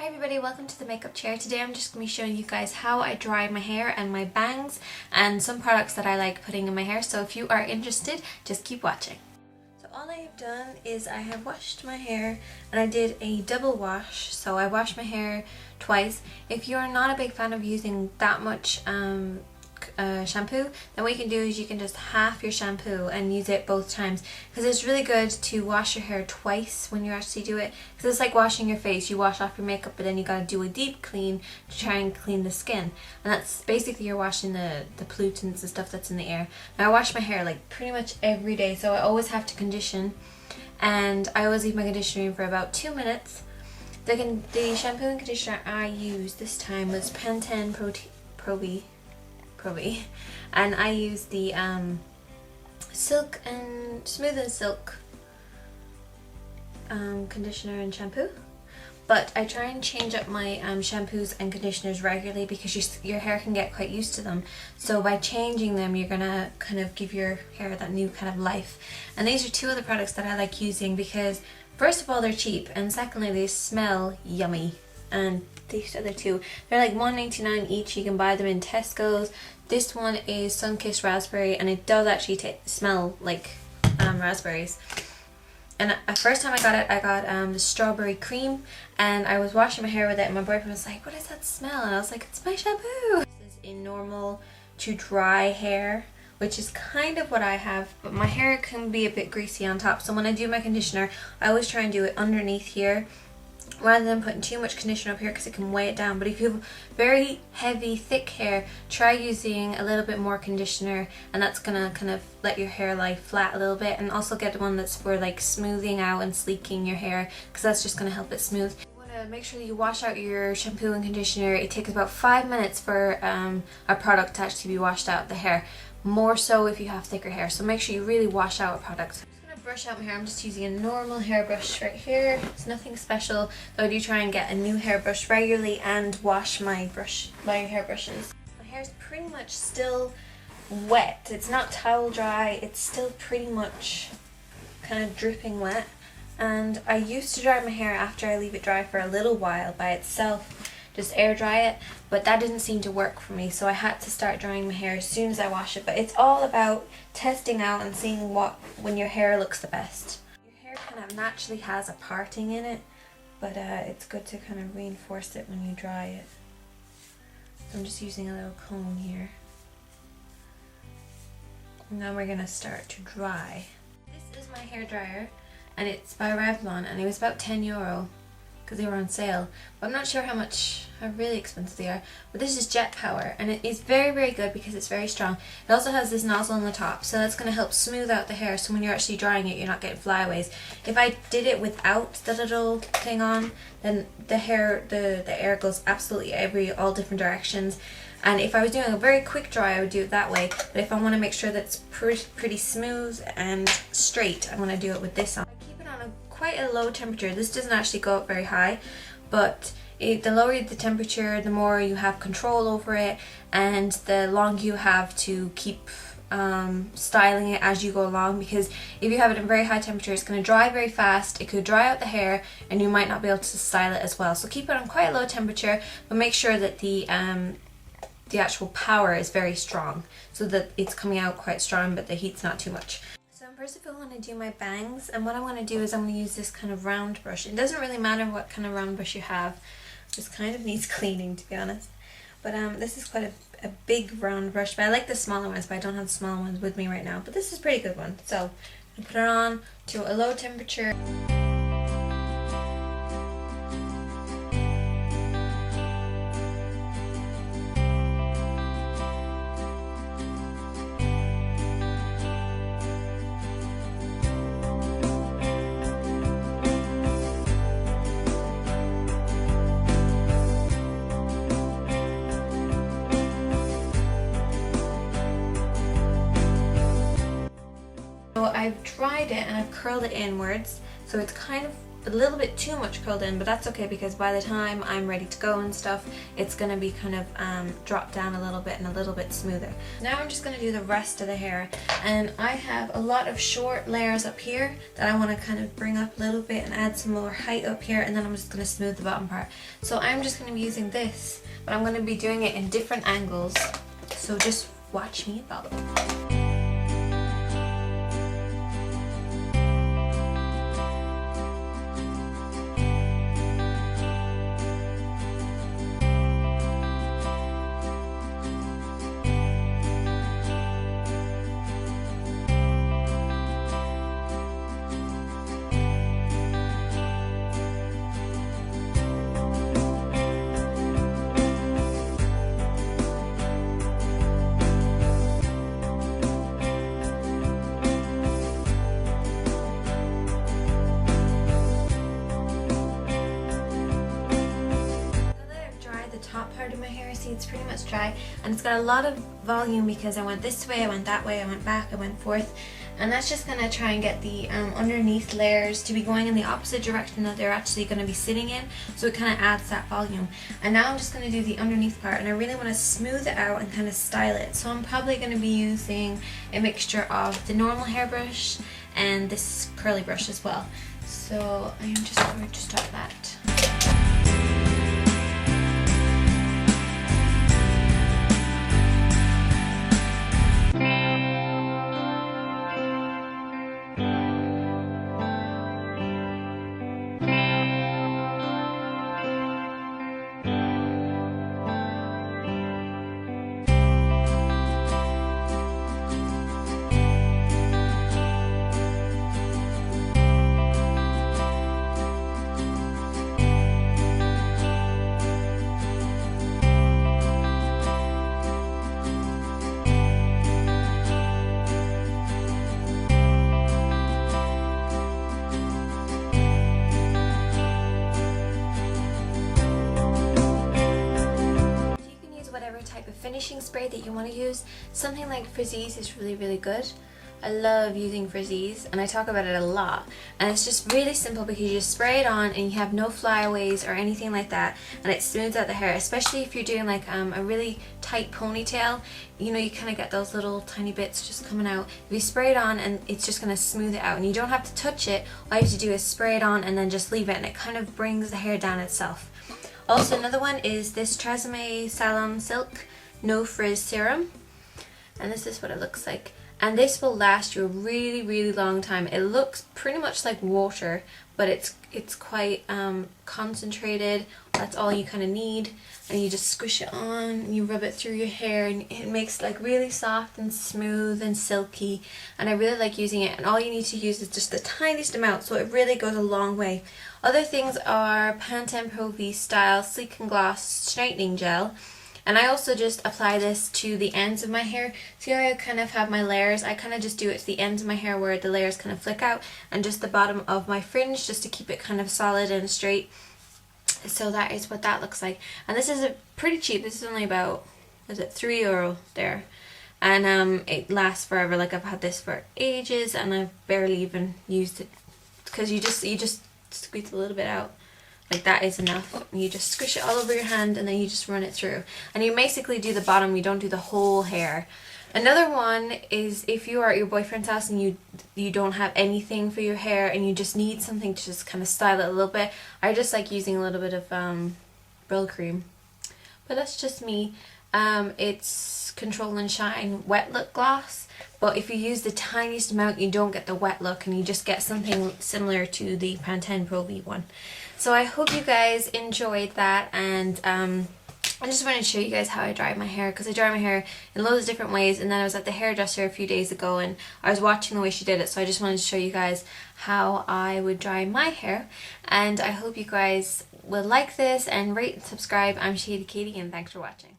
everybody, welcome to the makeup chair. Today I'm just going to be showing you guys how I dry my hair and my bangs and some products that I like putting in my hair. So if you are interested, just keep watching. So all I have done is I have washed my hair and I did a double wash. So I washed my hair twice. If you're not a big fan of using that much shampoo, then what you can do is you can just half your shampoo and use it both times, because it's really good to wash your hair twice when you actually do it, because it's like washing your face. You wash off your makeup, but then you gotta do a deep clean to try and clean the skin, and that's basically you're washing the pollutants, the stuff that's in the air. Now I wash my hair like pretty much every day, so I always have to condition, and I always leave my conditioner in for about 2 minutes. The shampoo and conditioner I used this time was Pantene Pro-V, and I use the Silk and Smooth and Silk conditioner and shampoo. But I try and change up my shampoos and conditioners regularly, because your hair can get quite used to them. So by changing them, you're gonna kind of give your hair that new kind of life. And these are two of the products that I like using, because first of all they're cheap, and secondly they smell yummy. And these other two, they're like $1.99 each. You can buy them in Tesco's. This one is Sunkissed Raspberry, and it does actually smell like raspberries. And the first time I got it, I got the strawberry cream, and I was washing my hair with it, and my boyfriend was like, "What is that smell?" And I was like, "It's my shampoo." This is in normal to dry hair, which is kind of what I have, but my hair can be a bit greasy on top. So when I do my conditioner, I always try and do it underneath here, rather than putting too much conditioner up here, because it can weigh it down. But if you have very heavy, thick hair, try using a little bit more conditioner, and that's gonna kind of let your hair lie flat a little bit. And also get one that's for like smoothing out and sleeking your hair, because that's just gonna help it smooth. You wanna make sure that you wash out your shampoo and conditioner. It takes about 5 minutes for a product to actually be washed out of the hair, more so if you have thicker hair. So make sure you really wash out a product. Brush out my hair. I'm just using a normal hairbrush right here. It's nothing special, though I do try and get a new hairbrush regularly and wash my hairbrushes. My hair's pretty much still wet. It's not towel dry, it's still pretty much kind of dripping wet. And I used to dry my hair after I leave it dry for a little while by itself, just air dry it, but that didn't seem to work for me, so I had to start drying my hair as soon as I wash it. But it's all about testing out and seeing when your hair looks the best. Your hair kind of naturally has a parting in it, but it's good to kind of reinforce it when you dry it. So I'm just using a little comb here. And now we're gonna start to dry. This is my hair dryer, and it's by Revlon, and it was about €10 because they were on sale, but I'm not sure how really expensive they are. But this is Jet Power, and it is very, very good because it's very strong. It also has this nozzle on the top, so that's going to help smooth out the hair, so when you're actually drying it, you're not getting flyaways. If I did it without the little thing on, then the air goes absolutely all different directions. And if I was doing a very quick dry, I would do it that way. But if I want to make sure that it's pretty smooth and straight, I want to do it with this on. Quite a low temperature. This doesn't actually go up very high, but the lower the temperature, the more you have control over it, and the longer you have to keep styling it as you go along. Because if you have it in very high temperature, it's going to dry very fast. It could dry out the hair, and you might not be able to style it as well. So keep it on quite a low temperature, but make sure that the actual power is very strong, so that it's coming out quite strong, but the heat's not too much. First of all, I want to do my bangs, and what I want to do is I'm going to use this kind of round brush. It doesn't really matter what kind of round brush you have, this kind of needs cleaning, to be honest. But this is quite a big round brush, but I like the smaller ones, but I don't have the smaller ones with me right now. But this is a pretty good one, so I'm going to put it on to a low temperature. So I've dried it and I've curled it inwards, so it's kind of a little bit too much curled in, but that's okay because by the time I'm ready to go and stuff, it's going to be kind of dropped down a little bit and a little bit smoother. Now I'm just going to do the rest of the hair, and I have a lot of short layers up here that I want to kind of bring up a little bit and add some more height up here, and then I'm just going to smooth the bottom part. So I'm just going to be using this, but I'm going to be doing it in different angles, so just watch me and follow. Top part of my hair, see it's pretty much dry, and it's got a lot of volume because I went this way, I went that way, I went back, I went forth, and that's just going to try and get the underneath layers to be going in the opposite direction that they're actually going to be sitting in, so it kind of adds that volume. And now I'm just going to do the underneath part, and I really want to smooth it out and kind of style it, so I'm probably going to be using a mixture of the normal hairbrush and this curly brush as well. So I am just going to start that. Finishing spray that you want to use. Something like Frizzies is really good. I love using Frizzies, and I talk about it a lot, and it's just really simple because you just spray it on and you have no flyaways or anything like that, and it smooths out the hair, especially if you're doing like a really tight ponytail. You know, you kind of get those little tiny bits just coming out. If you spray it on, and it's just going to smooth it out, and you don't have to touch it. All you have to do is spray it on and then just leave it, and it kind of brings the hair down itself. Also, another one is this Tresemme Salon Silk No Frizz Serum, and this is what it looks like, and this will last you a really long time. It looks pretty much like water, but it's quite concentrated. That's all you kind of need, and you just squish it on and you rub it through your hair, and it makes it like really soft and smooth and silky, and I really like using it. And all you need to use is just the tiniest amount, so it really goes a long way. Other things are Pantene Pro V Style Sleek and Gloss Straightening Gel. And I also just apply this to the ends of my hair. See how I kind of have my layers? I kind of just do it to the ends of my hair where the layers kind of flick out, and just the bottom of my fringe just to keep it kind of solid and straight. So that is what that looks like. And this is pretty cheap. This is only about, is it €3 there? And it lasts forever. Like, I've had this for ages and I've barely even used it, because you just squeeze a little bit out. Like, that is enough. You just squish it all over your hand and then you just run it through. And you basically do the bottom, you don't do the whole hair. Another one is if you are at your boyfriend's house and you don't have anything for your hair and you just need something to just kind of style it a little bit. I just like using a little bit of Brill Cream. But that's just me. It's Control and Shine Wet Look Gloss. But if you use the tiniest amount, you don't get the wet look, and you just get something similar to the Pantene Pro V one. So I hope you guys enjoyed that, and I just wanted to show you guys how I dry my hair, because I dry my hair in loads of different ways. And then I was at the hairdresser a few days ago and I was watching the way she did it, so I just wanted to show you guys how I would dry my hair. And I hope you guys will like this and rate and subscribe. I'm Sineadycady, and thanks for watching.